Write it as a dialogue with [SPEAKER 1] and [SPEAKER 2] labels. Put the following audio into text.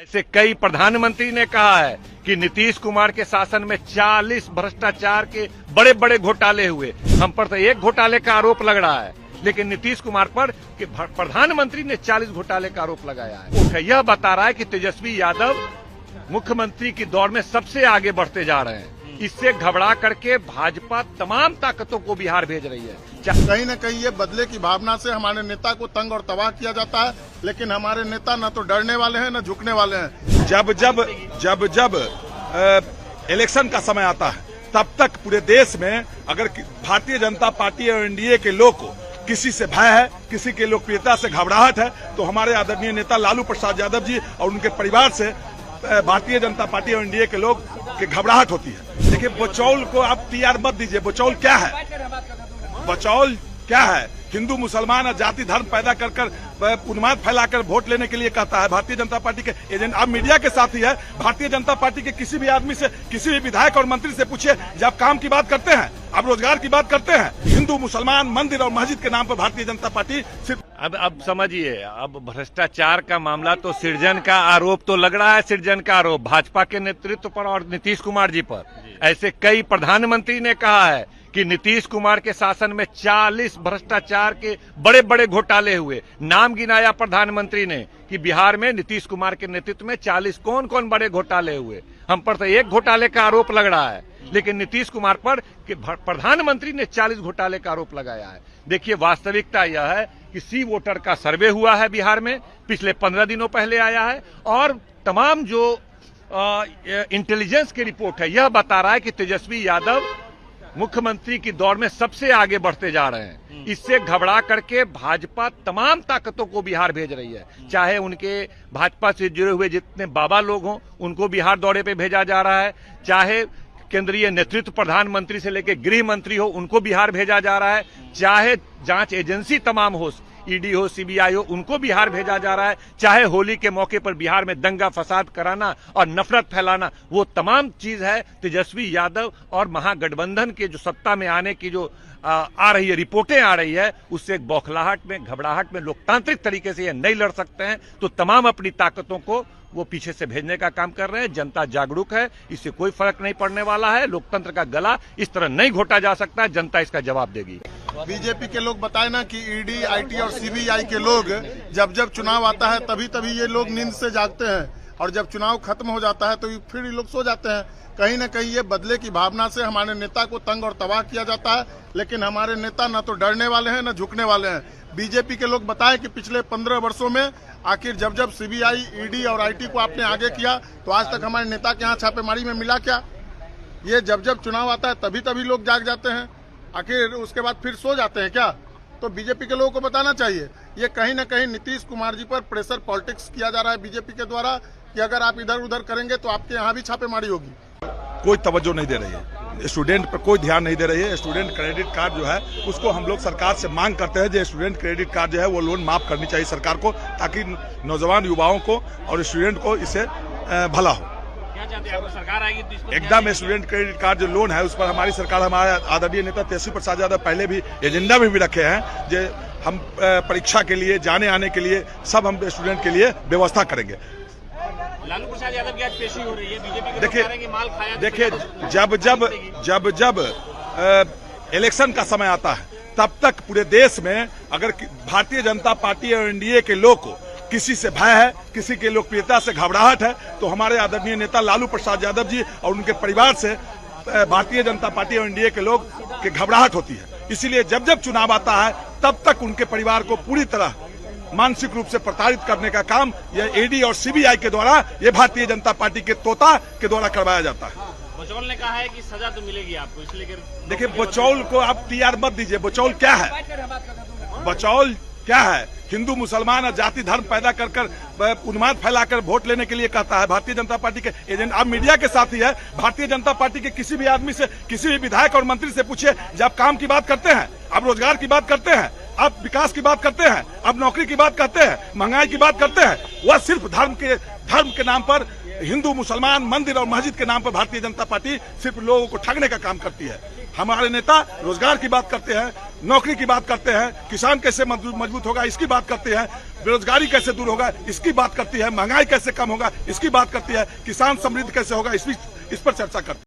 [SPEAKER 1] ऐसे कई प्रधानमंत्री ने कहा है कि नीतीश कुमार के शासन में 40 भ्रष्टाचार के बड़े बड़े घोटाले हुए। हम पर तो एक घोटाले का आरोप लग रहा है, लेकिन नीतीश कुमार पर कि प्रधानमंत्री ने 40 घोटाले का आरोप लगाया है। यह बता रहा है कि तेजस्वी यादव मुख्यमंत्री की दौड़ में सबसे आगे बढ़ते जा रहे हैं। इससे घबरा करके भाजपा तमाम ताकतों को बिहार भेज रही है।
[SPEAKER 2] कहीं न कहीं ये बदले की भावना से हमारे नेता को तंग और तबाह किया जाता है, लेकिन हमारे नेता न तो डरने वाले हैं न झुकने वाले हैं।
[SPEAKER 3] जब इलेक्शन का समय आता है, तब तक पूरे देश में अगर भारतीय जनता पार्टी और एनडीए के लोग को किसी से भय है, किसी के लोकप्रियता से घबराहट है, तो हमारे आदरणीय नेता लालू प्रसाद यादव जी और उनके परिवार से भारतीय जनता पार्टी और एनडीए के लोग की घबराहट होती है। देखिए, बचौल को आप तैयार मत दीजिए। बचौल क्या है? बचौल क्या है? हिंदू मुसलमान और जाति धर्म पैदा कर उन्माद फैलाकर वोट लेने के लिए कहता है। भारतीय जनता पार्टी के एजेंट आप मीडिया के साथ ही है। भारतीय जनता पार्टी के किसी भी आदमी से, किसी भी विधायक और मंत्री से पूछिए, जब आप काम की बात करते हैं, आप रोजगार की बात करते हैं, हिंदू मुसलमान मंदिर और मस्जिद के नाम पर भारतीय जनता पार्टी सिर्फ
[SPEAKER 1] अब समझिए, अब भ्रष्टाचार का मामला तो सृजन का आरोप तो लग रहा है, सृजन का आरोप भाजपा के नेतृत्व पर और नीतीश कुमार जी पर। ऐसे कई प्रधानमंत्री ने कहा है कि नीतीश कुमार के शासन में 40 भ्रष्टाचार के बड़े बड़े घोटाले हुए। नाम गिनाया प्रधानमंत्री ने कि बिहार में नीतीश कुमार के नेतृत्व में 40 कौन कौन बड़े घोटाले हुए। हम पर तो एक घोटाले का आरोप लग रहा है, लेकिन नीतीश कुमार पर कि प्रधानमंत्री ने 40 घोटाले का आरोप लगाया है। देखिए, वास्तविकता यह है कि सी वोटर का सर्वे हुआ है बिहार में, पिछले 15 दिनों पहले आया है, और तमाम जो इंटेलिजेंस की रिपोर्ट है यह बता रहा है कि तेजस्वी यादव मुख्यमंत्री की दौड़ में सबसे आगे बढ़ते जा रहे हैं। इससे घबरा करके भाजपा तमाम ताकतों को बिहार भेज रही है। चाहे उनके भाजपा से जुड़े हुए जितने बाबा लोग हों, उनको बिहार दौरे पे भेजा जा रहा है। चाहे केंद्रीय नेतृत्व प्रधानमंत्री से लेकर गृह मंत्री हो, उनको बिहार भेजा जा रहा है। चाहे जांच एजेंसी तमाम हो, ईडी हो, सीबीआई हो, उनको बिहार भेजा जा रहा है। चाहे होली के मौके पर बिहार में दंगा फसाद कराना और नफरत फैलाना, वो तमाम चीज है तेजस्वी यादव और महागठबंधन के जो सत्ता में आने की जो आ रही है, रिपोर्टें आ रही है, उससे एक बौखलाहट में, घबराहट में लोकतांत्रिक तरीके से ये नहीं लड़ सकते हैं, तो तमाम अपनी ताकतों को वो पीछे से भेजने का काम कर रहे हैं। जनता जागरूक है, इससे कोई फर्क नहीं पड़ने वाला है। लोकतंत्र का गला इस तरह नहीं घोटा जा सकता, जनता इसका जवाब देगी।
[SPEAKER 2] बीजेपी के लोग बताए ना कि ईडी, आईटी और सीबीआई के लोग जब चुनाव आता है तभी ये लोग नींद से जागते हैं, और जब चुनाव खत्म हो जाता है तो फिर ये लोग सो जाते हैं। कहीं न कहीं ये बदले की भावना से हमारे नेता को तंग और तबाह किया जाता है, लेकिन हमारे नेता न तो डरने वाले हैं न झुकने वाले हैं। बीजेपी के लोग बताए कि पिछले 15 वर्षों में आखिर जब सीबीआई, ईडी और आईटी को आपने आगे किया, तो आज तक हमारे नेता के यहाँ छापेमारी में मिला क्या? ये जब चुनाव आता है तभी लोग जाग जाते हैं, आखिर उसके बाद फिर सो जाते हैं क्या? तो बीजेपी के लोगों को बताना चाहिए। ये कहीं न कहीं नीतीश कुमार जी पर प्रेशर पॉलिटिक्स किया जा रहा है बीजेपी के द्वारा, कि अगर आप इधर उधर करेंगे तो आपके यहाँ भी छापेमारी होगी।
[SPEAKER 3] कोई तवज्जो नहीं दे रही है, स्टूडेंट पर कोई ध्यान नहीं दे रही है। स्टूडेंट क्रेडिट कार्ड जो है, उसको हम लोग सरकार से मांग करते हैं जो स्टूडेंट क्रेडिट कार्ड जो है वो लोन माफ करनी चाहिए सरकार को, ताकि नौजवान युवाओं को और स्टूडेंट को इससे भला हो।
[SPEAKER 4] क्या चाहते हैं, सरकार आएगी तो इसको
[SPEAKER 3] एकदम स्टूडेंट क्रेडिट कार्ड जो लोन है, उस पर हमारी सरकार, हमारे आदरणीय नेता तेजस्वी प्रसाद यादव पहले भी एजेंडा में भी रखे हैं जो हम परीक्षा के लिए, जाने आने के लिए सब हम स्टूडेंट के लिए व्यवस्था करेंगे।
[SPEAKER 4] लालू प्रसाद यादव की आज पेशी हो रही है, बीजेपी के
[SPEAKER 3] देखिए,
[SPEAKER 4] लोग कह रहे हैं कि माल खाया।
[SPEAKER 3] देखिए, जब इलेक्शन का समय आता है, तब तक पूरे देश में अगर भारतीय जनता पार्टी और एनडीए के लोग को किसी से भय है, किसी के लोकप्रियता से घबराहट है, तो हमारे आदरणीय नेता लालू प्रसाद यादव जी और उनके परिवार से भारतीय जनता पार्टी और एनडीए के लोग की घबराहट होती है। इसीलिए जब चुनाव आता है, तब तक उनके परिवार को पूरी तरह मानसिक रूप से प्रताड़ित करने का काम यह ईडी और सीबीआई के द्वारा, ये भारतीय जनता पार्टी के तोता के द्वारा करवाया जाता है।
[SPEAKER 4] बचौल ने कहा है कि सजा तो मिलेगी आपको, इसलिए
[SPEAKER 3] देखिए, बचौल को आप तैयार मत दीजिए। बचौल क्या है? बचौल क्या है? हिंदू मुसलमान और जाति धर्म पैदा कर उन्माद फैलाकर वोट लेने के लिए कहता है। भारतीय जनता पार्टी के एजेंट आप मीडिया के साथ ही है। भारतीय जनता पार्टी के किसी भी आदमी से, किसी भी विधायक और मंत्री से पूछिए, जब आप काम की बात करते हैं, आप रोजगार की बात करते हैं, आप विकास की बात करते हैं, आप नौकरी की बात करते हैं, महंगाई की बात करते हैं, वह सिर्फ धर्म के नाम पर, हिंदू मुसलमान मंदिर और मस्जिद के नाम पर भारतीय जनता पार्टी सिर्फ लोगों को ठगने का काम करती है। हमारे नेता रोजगार की बात करते हैं, नौकरी की बात करते हैं, किसान कैसे मजबूत होगा इसकी बात करते हैं, बेरोजगारी कैसे दूर होगा इसकी बात करती है, महंगाई कैसे कम होगा इसकी बात करती है, किसान समृद्ध कैसे होगा इस पर चर्चा करती है।